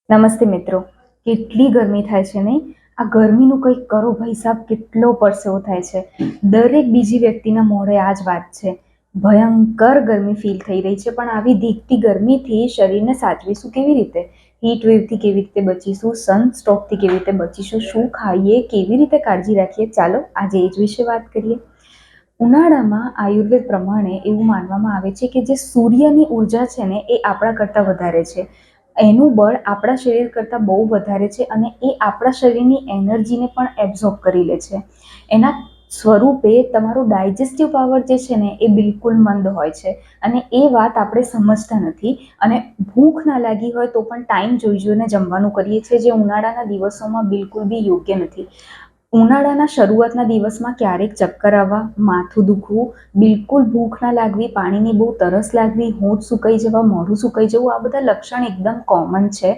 નમસ્તે મિત્રો. કેટલી ગરમી થાય છે નહીં? આ ગરમીનું કંઈક કરો ભાઈ સાહેબ, કેટલો પરસેવો થાય છે. દરેક બીજી વ્યક્તિના મોઢે આ જ વાત છે. ભયંકર ગરમી ફીલ થઈ રહી છે, પણ આવી ધીકતી ગરમીથી શરીરને સાચવીશું કેવી રીતે? હીટ વેવથી કેવી રીતે બચીશું? સનસ્ટ્રોકથી કેવી રીતે બચીશું? શું ખાઈએ? કેવી રીતે કાળજી રાખીએ? ચાલો આજે એ જ વિશે વાત કરીએ. ઉનાળામાં આયુર્વેદ પ્રમાણે એવું માનવામાં આવે છે કે જે સૂર્યની ઉર્જા છે ને એ આપણા કરતાં વધારે છે. એનું બળ આપણા શરીર કરતાં બહુ વધારે છે અને એ આપણા શરીરની એનર્જીને પણ એબ્ઝોર્બ કરી લે છે. એના સ્વરૂપે તમારો ડાયજેસ્ટિવ પાવર જે છે ને એ બિલકુલ મંદ હોય છે અને એ વાત આપણે સમજતા નથી. અને ભૂખ ના લાગી હોય તો પણ ટાઈમ જોઈ જોઈને જમવાનું કરીએ છીએ, જે ઉનાળાના દિવસોમાં બિલકુલ બી યોગ્ય નથી. ઉનાળાના શરૂઆતના દિવસમાં ક્યારેક ચક્કર આવવા, માથું દુખવું, બિલકુલ ભૂખ ના લાગવી, પાણીની બહુ તરસ લાગવી, હોઠ સુકાઈ જવા, મોઢું સુકાઈ જવું, આ બધા લક્ષણ એકદમ કોમન છે.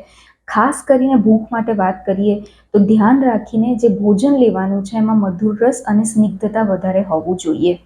ખાસ કરીને ભૂખ માટે વાત કરીએ તો ધ્યાન રાખીને જે ભોજન લેવાનું છે એમાં મધુર રસ અને સ્નિગ્ધતા વધારે હોવું જોઈએ.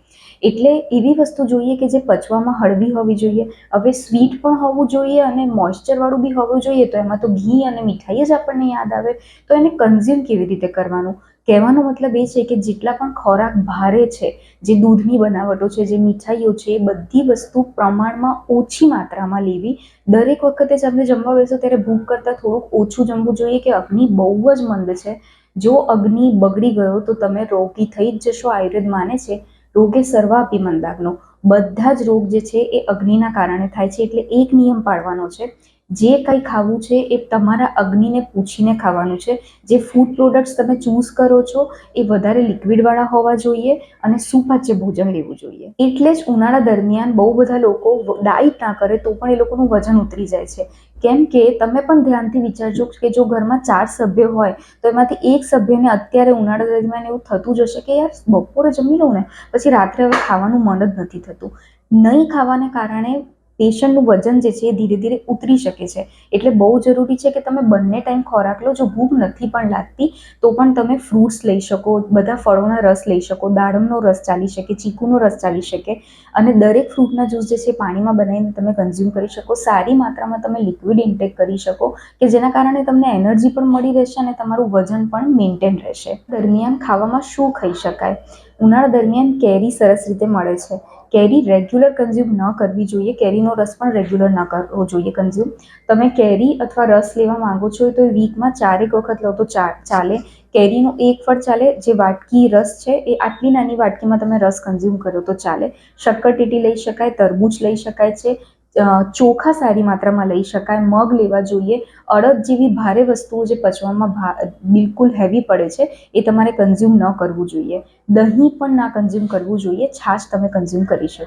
એટલે એવી વસ્તુ જોઈએ કે જે પચવામાં હળવી હોવી જોઈએ. હવે સ્વીટ પણ હોવું જોઈએ અને મોઇશ્ચરવાળું બી હોવું જોઈએ, તો એમાં તો ઘી અને મીઠાઈ જ આપણને યાદ આવે. તો એને કન્ઝ્યુમ કેવી રીતે કરવાનું? કહેવાનો મતલબ એ છે કે જેટલા પણ ખોરાક ભારે છે, જે દૂધની બનાવટો છે, જે મીઠાઈઓ છે, એ બધી વસ્તુ પ્રમાણમાં ઓછી માત્રામાં લેવી. દરેક વખતે તમે જમવા બેસો ત્યારે ભૂખ કરતાં થોડુંક ઓછું જમવું જોઈએ કે અગ્નિ બહુ જ મંદ છે. જો અગ્નિ બગડી ગયો તો તમે રોગી થઈ જ જશો. આયુર્વેદ માને છે રોગે સર્વાપી મંદાગ્નો. બધા જ રોગ જે છે એ અગ્નિના કારણે થાય છે. એટલે એક નિયમ પાળવાનો છે, જે કંઈ ખાવું છે એ તમારા અગ્નિને પૂછીને ખાવાનું છે. જે ફૂડ પ્રોડક્ટ્સ તમે ચૂઝ કરો છો એ વધારે લિક્વિડવાળા હોવા જોઈએ અને સુપાચ્ય ભોજન લેવું જોઈએ. એટલે જ ઉનાળા દરમિયાન બહુ બધા લોકો ડાયટ ના કરે તો પણ એ લોકોનું વજન ઉતરી જાય છે. કેમ કે તમે પણ ધ્યાનથી વિચારજો કે જો ઘરમાં 4 સભ્ય હોય તો એમાંથી એક સભ્યને અત્યારે ઉનાળા દરમિયાન એવું થતું જ હશે કે યાર બપોરે જમી લઉં ને, પછી રાત્રે હવે ખાવાનું મન જ નથી થતું. નહીં ખાવાને કારણે પેશન્ટનું વજન જે છે એ ધીરે ધીરે ઉતરી શકે છે. એટલે બહુ જરૂરી છે કે તમે બંને ટાઈમ ખોરાક લો. જો ભૂખ નથી પણ લાગતી તો પણ તમે ફ્રૂટ્સ લઈ શકો, બધા ફળોના રસ લઈ શકો, દાડમનો રસ ચાલી શકે, ચીકુનો રસ ચાલી શકે અને દરેક ફ્રૂટના જ્યુસ જે છે પાણીમાં બનાવીને તમે કન્ઝ્યુમ કરી શકો. સારી માત્રામાં તમે લિક્વિડ ઇન્ટેક કરી શકો કે જેના કારણે તમને એનર્જી પણ મળી રહેશે અને તમારું વજન પણ મેન્ટેન રહેશે. દરમિયાન ખાવામાં શું ખાઈ શકાય? ઉનાળા દરમિયાન કેરી સરસ રીતે મળે છે. કેરી રેગ્યુલર કન્ઝ્યુમ ન કરવી જોઈએ. કેરીનો રસ પણ રેગ્યુલર ન કરવો જોઈએ કન્ઝ્યુમ. તમે કેરી અથવા રસ લેવા માંગો છો તો વીકમાં 4 વખત લો તો ચાલે. કેરીનું એક ફળ ચાલે. જે વાટકી રસ છે એ આટલી નાની વાટકીમાં તમે રસ કન્ઝ્યુમ કરો તો ચાલે. શક્કરટેટી લઈ શકાય, તરબૂચ લઈ શકાય છે, ચોખા સારી માત્રામાં લઈ શકાય, મગ લેવા જોઈએ. અડદ જેવી ભારે વસ્તુઓ જે પચવામાં બિલકુલ હેવી પડે છે એ તમારે કન્ઝ્યુમ ન કરવું જોઈએ. દહીં પણ ના કન્ઝ્યુમ કરવું જોઈએ. છાશ તમે કન્ઝ્યુમ કરી શકો.